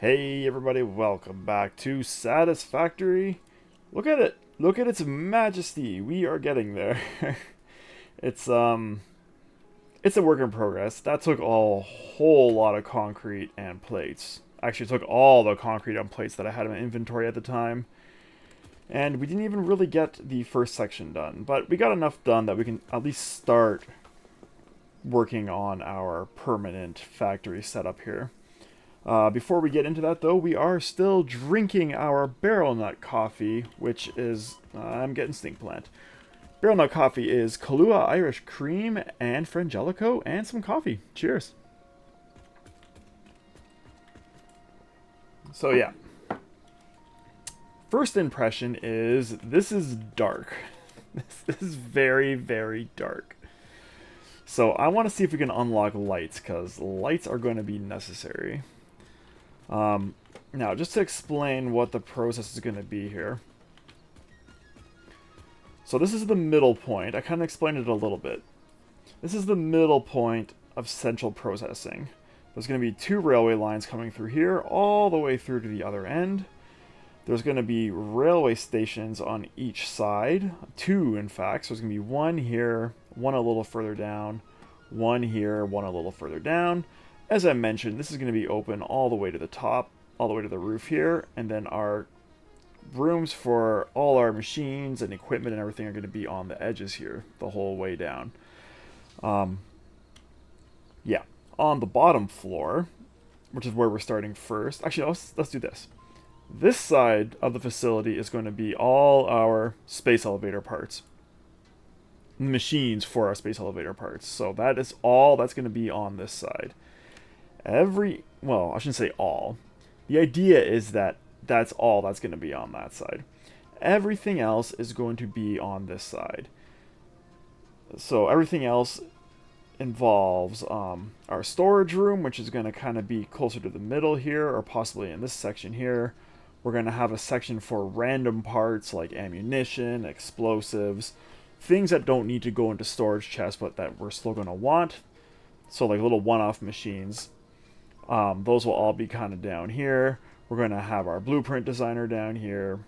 Hey everybody, welcome back to Satisfactory. Look at it. Look at its majesty. We are getting there. it's it's a work in progress. That took a whole lot of concrete and plates. Actually, it took all the concrete and plates that I had in my inventory at the time. And we didn't even really get the first section done, but we got enough done that we can at least start working on our permanent factory setup here. Before we get into that, though, we are still drinking our barrel nut coffee, which is, I'm getting stink plant. Barrel nut coffee is Kahlua Irish cream and Frangelico and some coffee. Cheers. So yeah, first impression is this is dark. This is very, very dark. So I want to see if we can unlock lights, because lights are going to be necessary. Now, just to explain what the process is going to be here. So this is the middle point. I kind of explained it a little bit. This is the middle point of central processing. There's going to be two railway lines coming through here, all the way through to the other end. There's going to be railway stations on each side. Two, in fact. So there's going to be one here, one a little further down, one here, one a little further down. As I mentioned, this is going to be open all the way to the top, all the way to the roof here, and then our rooms for all our machines and equipment and everything are going to be on the edges here the whole way down. Yeah, on the bottom floor, which is where we're starting first. Actually, let's do this. This side of the facility is going to be all our space elevator parts. Machines for our space elevator parts. So that is all that's going to be on this side. Well, I shouldn't say all. The idea is that that's all that's going to be on that side. Everything else is going to be on this side. So everything else involves our storage room, which is going to kind of be closer to the middle here, or possibly in this section here. We're going to have a section for random parts like ammunition, explosives, things that don't need to go into storage chests, but that we're still going to want. So like little one-off machines. Those will all be kind of down here. We're going to have our blueprint designer down here.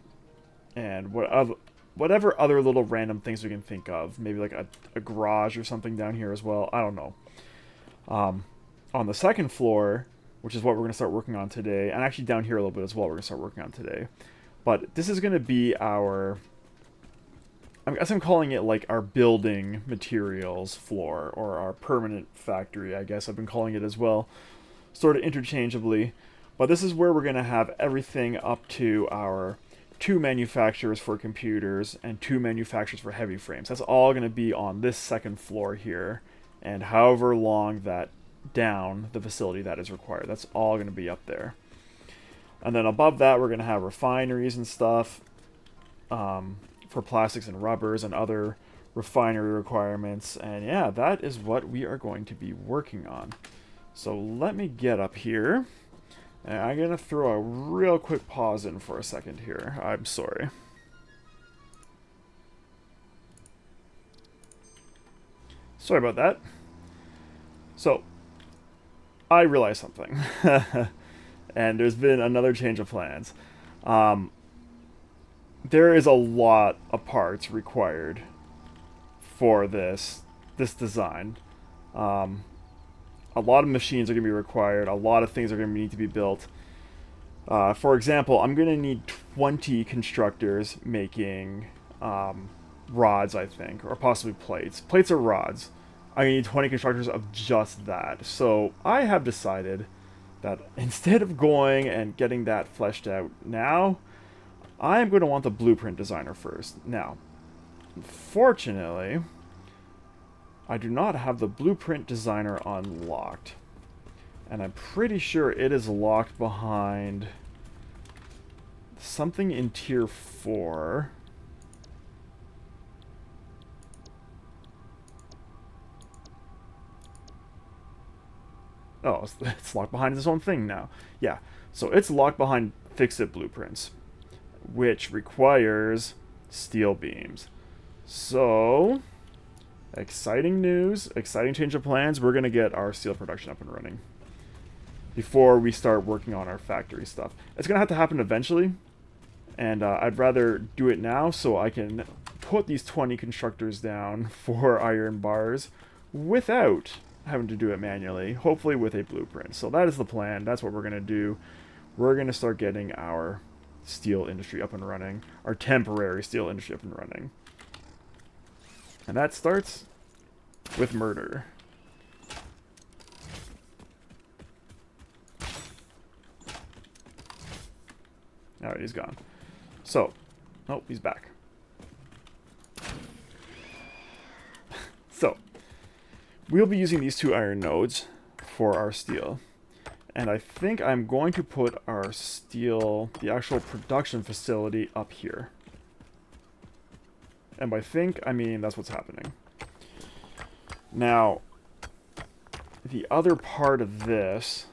And whatever other little random things we can think of. Maybe like a garage or something down here as well. I don't know. On the second floor, which is what we're going to start working on today, and actually down here a little bit as well, we're going to start working on today. But this is going to be our... I guess I'm calling it like our building materials floor, or our permanent factory, I guess I've been calling it as well, sort of interchangeably. But this is where we're going to have everything up to our 2 manufacturers for computers and 2 manufacturers for heavy frames. That's all going to be on this second floor here, and however long that down the facility that is required. That's all going to be up there. And then above that, we're going to have refineries and stuff. For plastics and rubbers and other refinery requirements. And yeah, that is what we are going to be working on. So let me get up here. And I'm going to throw a real quick pause in for a second here. I'm sorry. Sorry about that. So, I realized something. And there's been another change of plans. There is a lot of parts required for this design. A lot of machines are going to be required. A lot of things are going to need to be built. For example, I'm going to need 20 constructors making rods, I think, or possibly plates. Plates or rods. I need 20 constructors of just that. So I have decided that instead of going and getting that fleshed out now, I'm going to want the blueprint designer first. Now, unfortunately, I do not have the blueprint designer unlocked. And I'm pretty sure it is locked behind something in tier 4. Oh, it's locked behind its own thing now. Yeah, so it's locked behind fix-it blueprints, which requires steel beams. So, exciting news, exciting change of plans. We're going to get our steel production up and running. before we start working on our factory stuff. It's going to have to happen eventually, and I'd rather do it now so I can put these 20 constructors down for iron bars without having to do it manually, hopefully with a blueprint. So that is the plan. That's what we're going to do. We're going to start getting our steel industry up and running, our temporary steel industry up and running. And that starts with murder. Alright, he's gone. So, oh, he's back. So, we'll be using these 2 iron nodes for our steel. And I think I'm going to put our steel, the actual production facility, up here. And by think, I mean that's what's happening. Now, the other part of this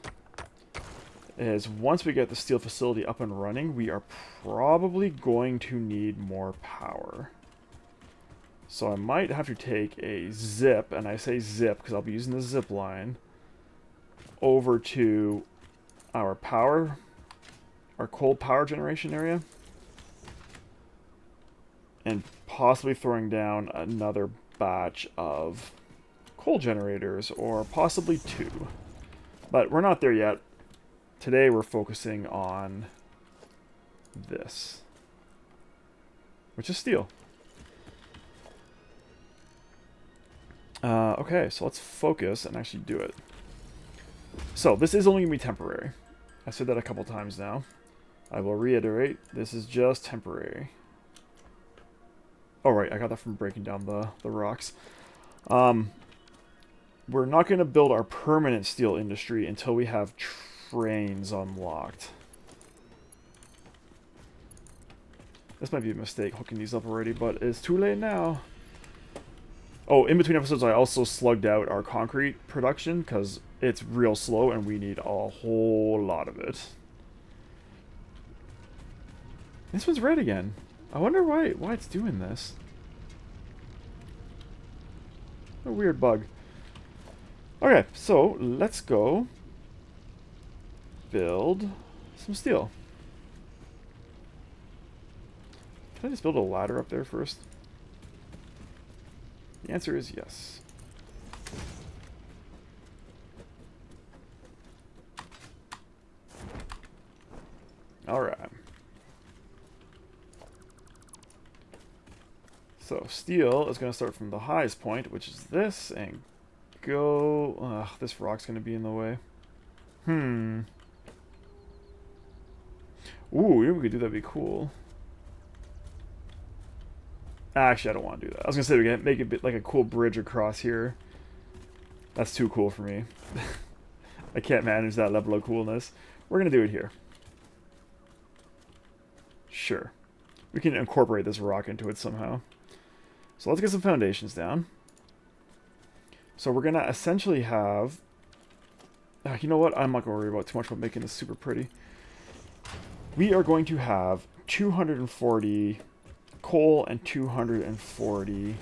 is once we get the steel facility up and running, we are probably going to need more power. So I might have to take a zip, and I say zip because I'll be using the zip line, over to our power, our coal power generation area, and possibly throwing down another batch of coal generators, or possibly 2. But we're not there yet. Today we're focusing on this, which is steel. Okay, so let's focus and actually do it. So this is only going to be temporary. I said that a couple times now. I will reiterate, this is just temporary. Oh right, I got that from breaking down the rocks. We're not going to build our permanent steel industry until we have trains unlocked. This might be a mistake hooking these up already, but it's too late now. Oh, in between episodes I also slugged out our concrete production because it's real slow and we need a whole lot of it. This one's red again. I wonder why it's doing this. A weird bug. Okay, so let's go build some steel. Can I just build a ladder up there first? The answer is yes. Alright. So steel is going to start from the highest point, which is this, and go... Ugh, this rock's going to be in the way. Ooh, if we could do that'd be cool. Actually, I don't want to do that. I was going to say we can make it a bit like a cool bridge across here. That's too cool for me. I can't manage that level of coolness. We're going to do it here. Sure. We can incorporate this rock into it somehow. So let's get some foundations down. So we're going to essentially have... you know what? I'm not going to worry about too much about making this super pretty. We are going to have 240 coal and 240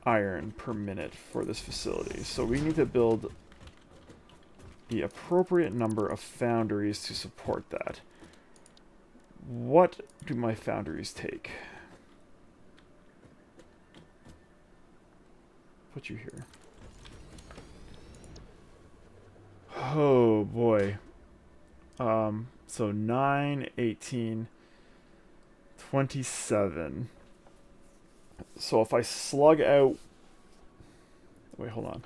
iron per minute for this facility. So we need to build the appropriate number of foundries to support that. What do my foundries take? Put you here. Oh boy. So 9, 18, 27. So if I slug out... Wait, hold on.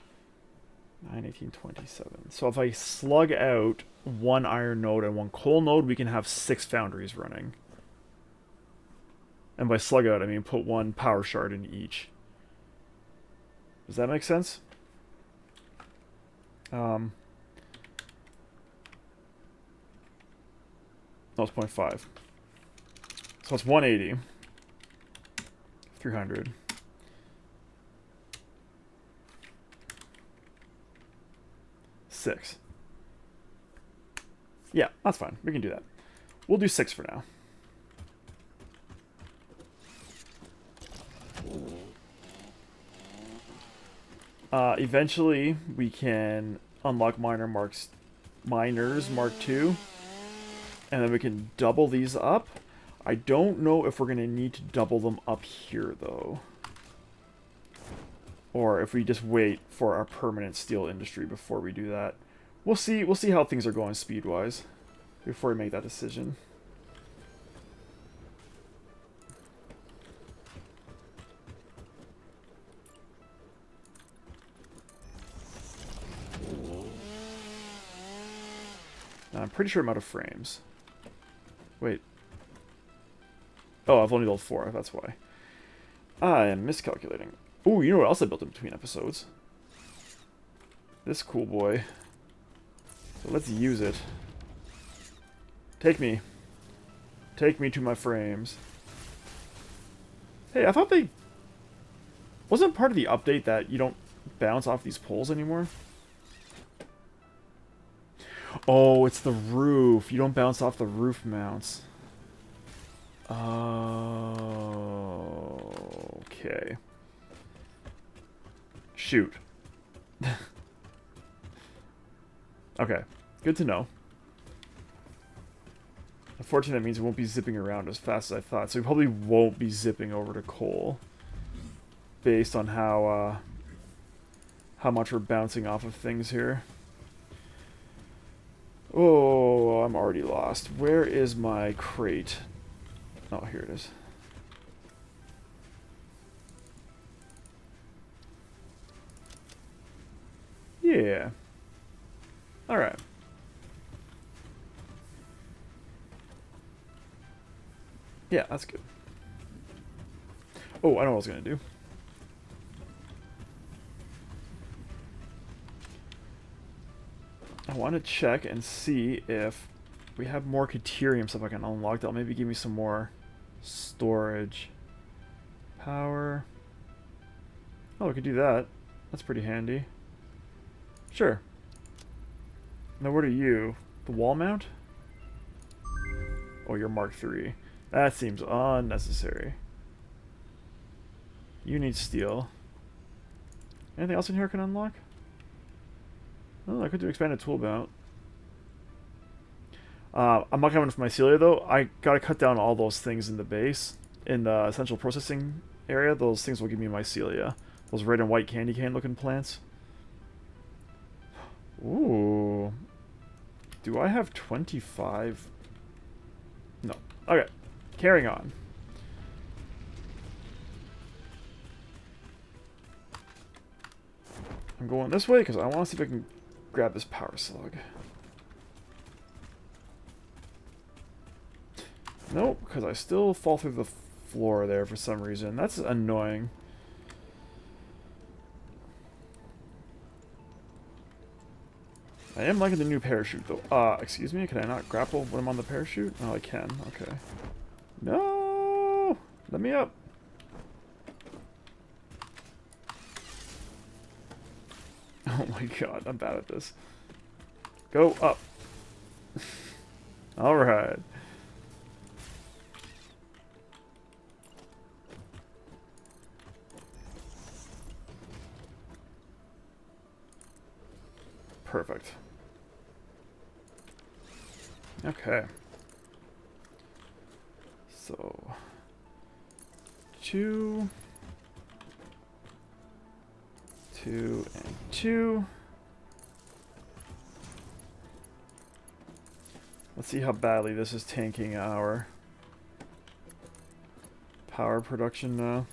9, 18, 27. So if I slug out 1 iron node and 1 coal node, we can have 6 foundries running. And by slug out, I mean put 1 power shard in each. Does that make sense? No, it's 0.5. So it's 180. 300. Six. Yeah, that's fine. We can do that. We'll do 6 for now. Eventually, we can unlock miner marks miners Mark II. And then we can double these up. I don't know if we're going to need to double them up here, though. Or if we just wait for our permanent steel industry before we do that. We'll see how things are going speed-wise before we make that decision. Now, I'm pretty sure I'm out of frames. Wait. Oh, I've only built 4, that's why. I am miscalculating. Ooh, you know what else I built in between episodes? This cool boy. So let's use it. Take me. Take me to my frames. Hey, I thought they... Wasn't part of the update that you don't bounce off these poles anymore? Oh, it's the roof. You don't bounce off the roof mounts. Oh, okay. Shoot. Okay, good to know. Unfortunately, that means it won't be zipping around as fast as I thought, so we probably won't be zipping over to coal, based on how much we're bouncing off of things here. Oh, I'm already lost. Where is my crate? Oh, here it is. Yeah. Alright. Yeah, that's good. Oh, I know what I was going to do. I want to check and see if we have more Caterium stuff I can unlock. That'll maybe give me some more storage. Power. Oh, we could do that. That's pretty handy. Sure. Now, what are you? The wall mount? Oh, you're Mark III. That seems unnecessary. You need steel. Anything else in here I can unlock? Oh, I could do expanded tool mount. I'm not coming for mycelia, though. I gotta cut down all those things in the base. In the essential processing area, those things will give me mycelia. Those red and white candy cane looking plants. Ooh. Do I have 25? No. Okay. Carrying on. I'm going this way because I want to see if I can grab this power slug. Nope, because I still fall through the floor there for some reason. That's annoying. I am liking the new parachute, though. Excuse me? Can I not grapple when I'm on the parachute? Oh, I can. Okay. No! Let me up. Oh my god, I'm bad at this. Go up. Alright. Perfect. Okay. So... 2... 2 and 2. Let's see how badly this is tanking our power production now.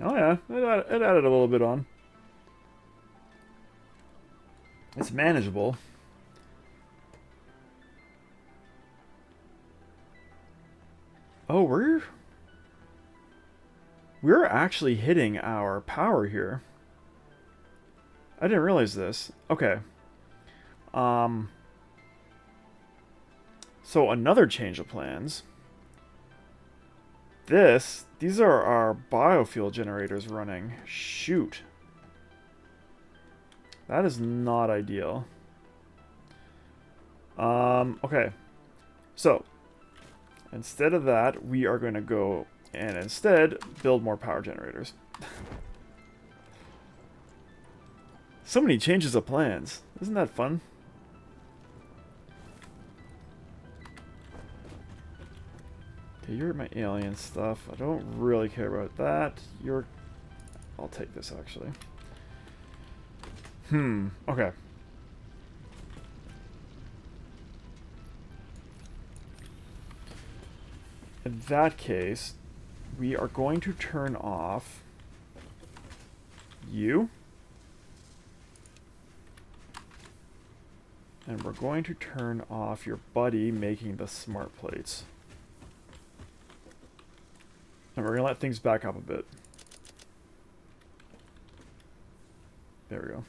Oh yeah, it added a little bit on. It's manageable. Oh, we're actually hitting our power here. I didn't realize this. Okay. So another change of plans. These are our biofuel generators running. Shoot. That is not ideal. Okay. So, instead of that, we are going to go and instead build more power generators. So many changes of plans. Isn't that fun? Okay, you're my alien stuff. I don't really care about that. You're... I'll take this, actually. Okay. In that case, we are going to turn off you. And we're going to turn off your buddy making the smart plates. And we're going to let things back up a bit. There we go.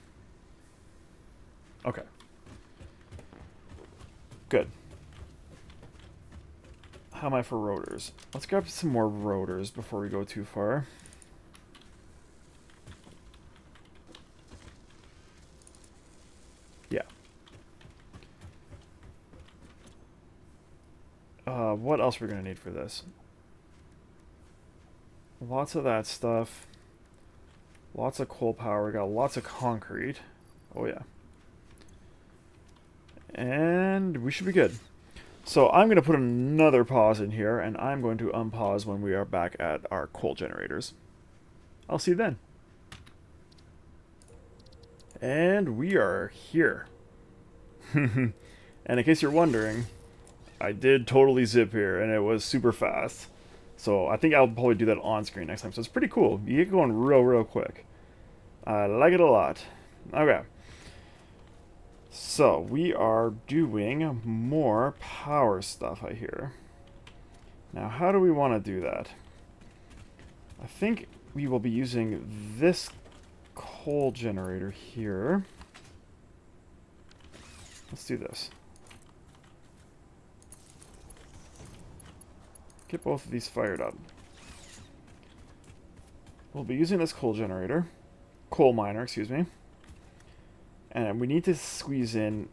Okay. Good. How am I for rotors? Let's grab some more rotors before we go too far. Yeah. What else are we going to need for this? Lots of that stuff. Lots of coal power. We got lots of concrete. Oh, yeah. And we should be good. So I'm going to put another pause in here, and I'm going to unpause when we are back at our coal generators. I'll see you then. And we are here. And in case you're wondering, I did totally zip here, and it was super fast. So I think I'll probably do that on screen next time. So it's pretty cool. You get going real quick. I like it a lot. Okay. So we are doing more power stuff, I hear. Now, how do we want to do that? I think we will be using this coal generator here. Let's do this. Get both of these fired up. We'll be using this coal generator. Coal miner, excuse me. And we need to squeeze in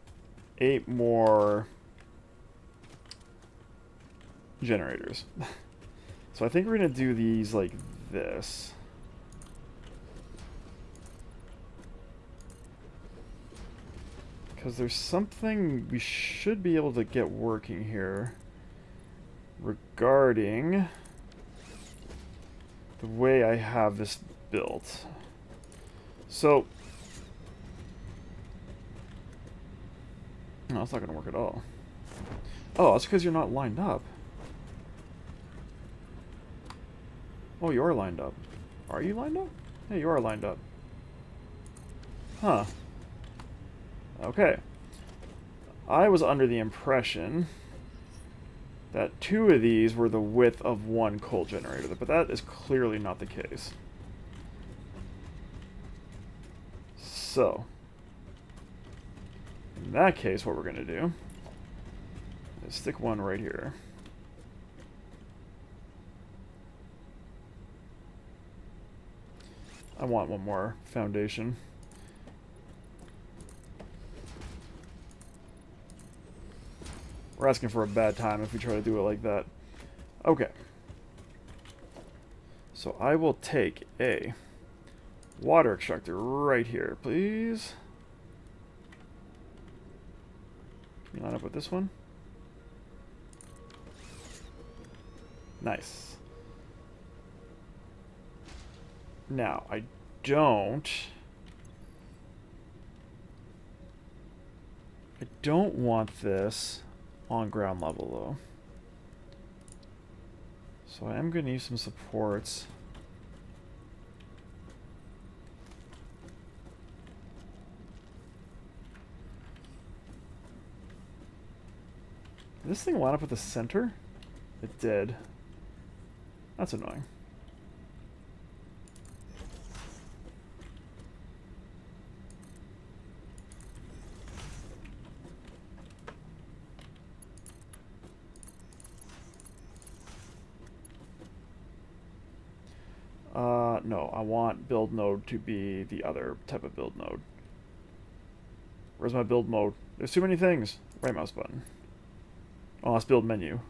8 more generators. So I think we're going to do these like this. Because there's something we should be able to get working here regarding the way I have this built. So, no, that's not going to work at all. Oh, that's because you're not lined up. Oh, you are lined up. Are you lined up? Yeah, you are lined up. Huh. Okay. I was under the impression that 2 of these were the width of 1 coal generator, but that is clearly not the case. So, in that case, what we're going to do is stick 1 right here. I want 1 more foundation. We're asking for a bad time if we try to do it like that. Okay. So I will take a water extractor right here, please. Can you line up with this one? Nice. Now, I don't want this on ground level, though. So I am going to use some supports. Did this thing line up with the center? It did. That's annoying. No, I want build node to be the other type of build node. Where's my build mode? There's too many things. Right mouse button. Oh, let's build menu.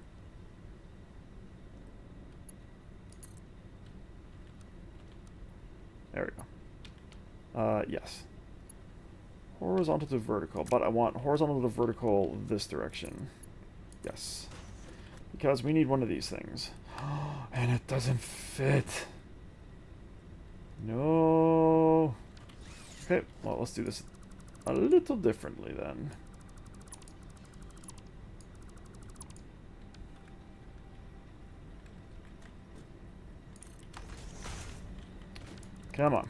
There we go. Yes. horizontal to vertical, but I want horizontal to vertical this direction. Yes. Because we need one of these things. And it doesn't fit. No. Okay, well, let's do this a little differently then. Come on.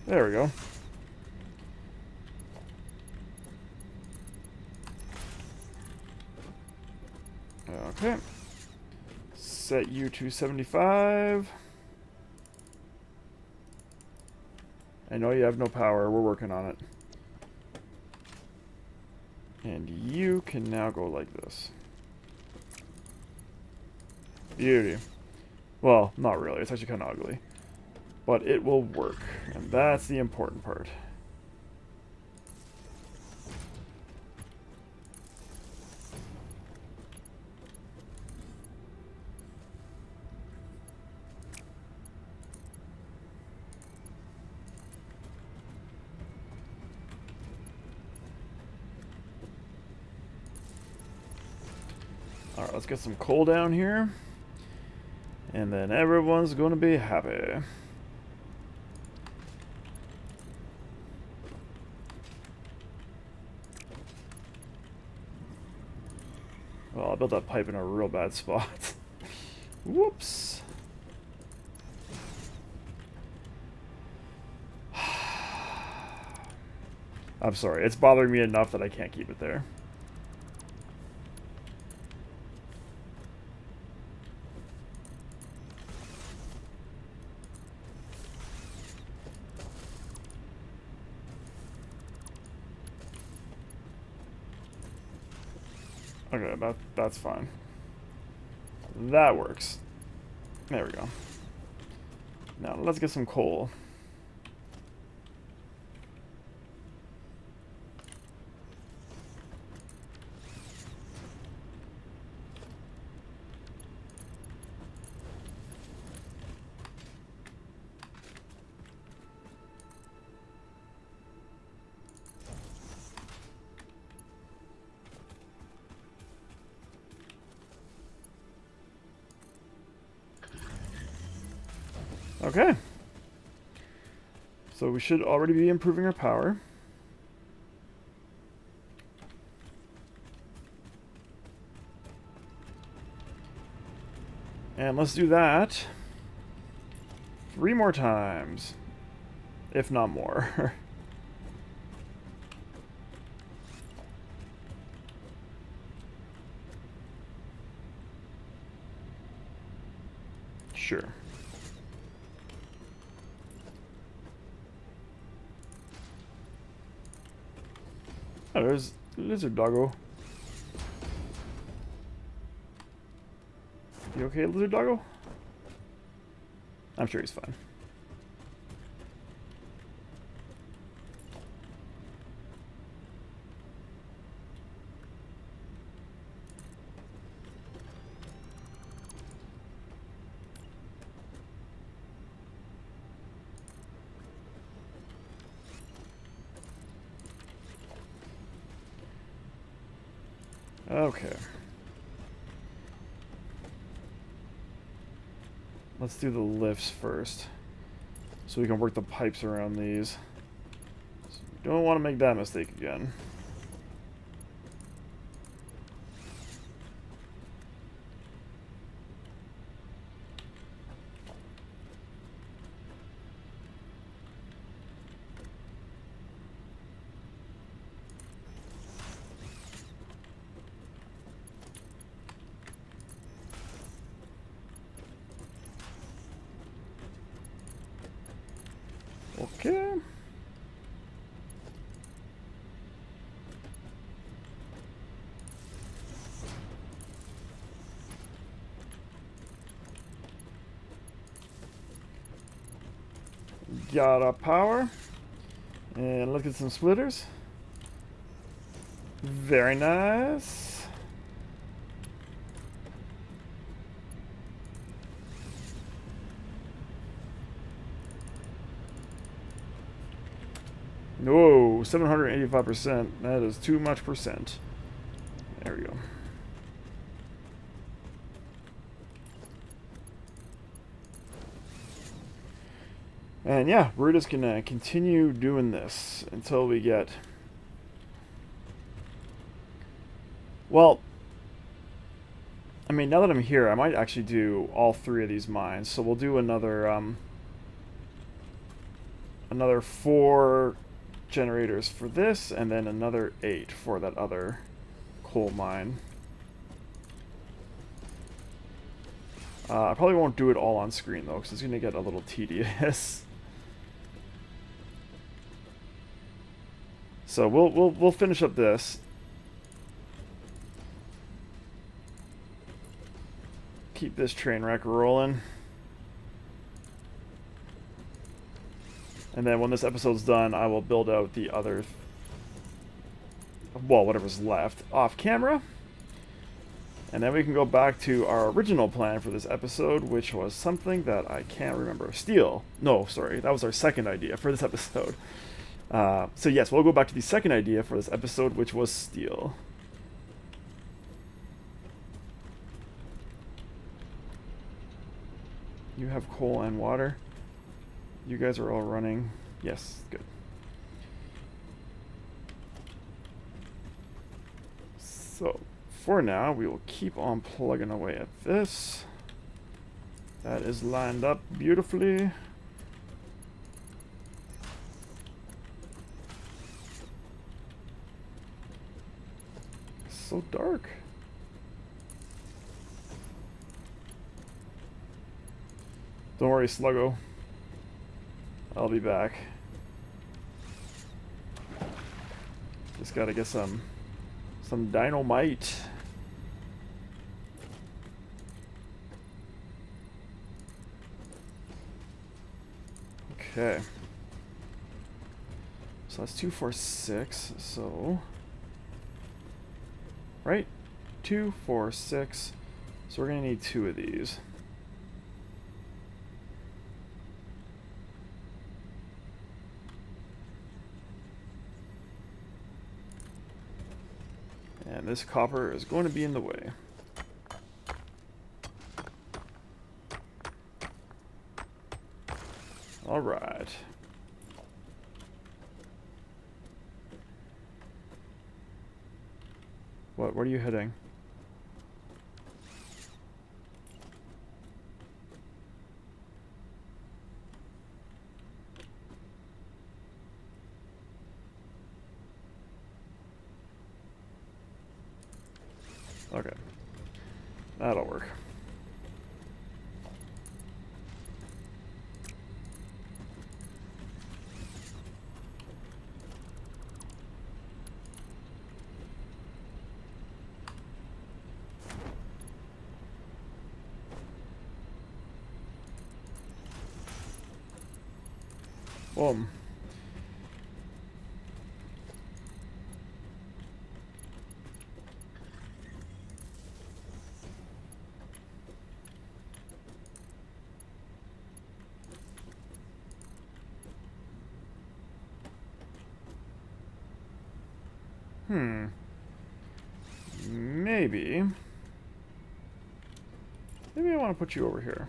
There we go. Okay. Set you to 75. I know you have no power. We're working on it. And you can now go like this. Beauty. Well, not really. It's actually kind of ugly. But it will work. And that's the important part. Alright, let's get some coal down here. And then everyone's going to be happy. Well, I built that pipe in a real bad spot. Whoops. I'm sorry, it's bothering me enough that I can't keep it there. Okay, that's fine. That works. There we go. Now let's get some coal. Okay. So we should already be improving our power. And let's do that 3 more times, if not more. Sure. Oh, there's lizard doggo. You okay, lizard doggo? I'm sure he's fine. Okay. Let's do the lifts first, so we can work the pipes around these. So we don't want to make that mistake again. Okay. Got our power. And look at some splitters. Very nice. No, 785%. That is too much percent. There we go. And yeah, we're just gonna continue doing this until we get... Well, I mean, now that I'm here, I might actually do all 3 of these mines. So we'll do another 4 generators for this, and then another 8 for that other coal mine. I probably won't do it all on screen though, because it's going to get a little tedious. So we'll finish up this. Keep this train wreck rolling. And then when this episode's done, I will build out the other, well, whatever's left off camera. And then we can go back to our original plan for this episode, which was something that I can't remember. Steel. No, sorry. That was our second idea for this episode. So yes, we'll go back to the second idea for this episode, which was steel. You have coal and water. You guys are all running. Yes, good. So, for now, we will keep on plugging away at this. That is lined up beautifully. It's so dark. Don't worry, Sluggo. I'll be back. Just gotta get some dynamite. Okay. So that's 2, 4, 6. So, right? 2, 4, 6. So we're gonna need 2 of these. And this copper is going to be in the way. All right. What are you hitting? Okay. That'll work. Boom. Maybe I want to put you over here.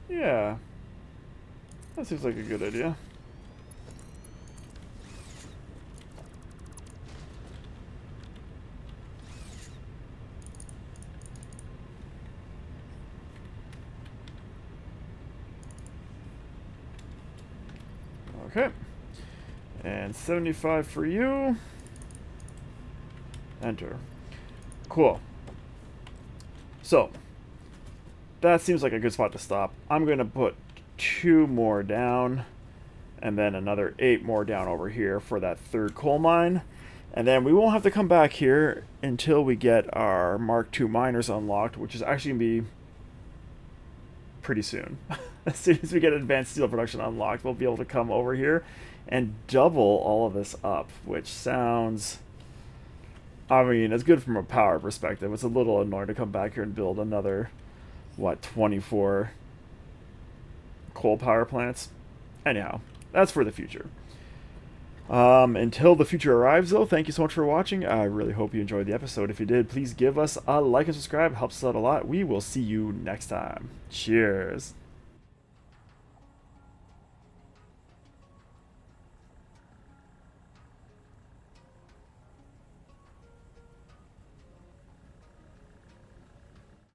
Yeah. That seems like a good idea. Okay. And 75 for you. Enter. Cool. So, that seems like a good spot to stop. I'm going to put 2 more down, and then another 8 more down over here for that 3rd coal mine. And then we won't have to come back here until we get our Mark II miners unlocked, which is actually going to be pretty soon. As soon as we get advanced steel production unlocked, we'll be able to come over here and double all of this up, which sounds... I mean, it's good from a power perspective. It's a little annoying to come back here and build another, what, 24 coal power plants. Anyhow, that's for the future. Until the future arrives, though, thank you so much for watching. I really hope you enjoyed the episode. If you did, please give us a like and subscribe. It helps us out a lot. We will see you next time. Cheers.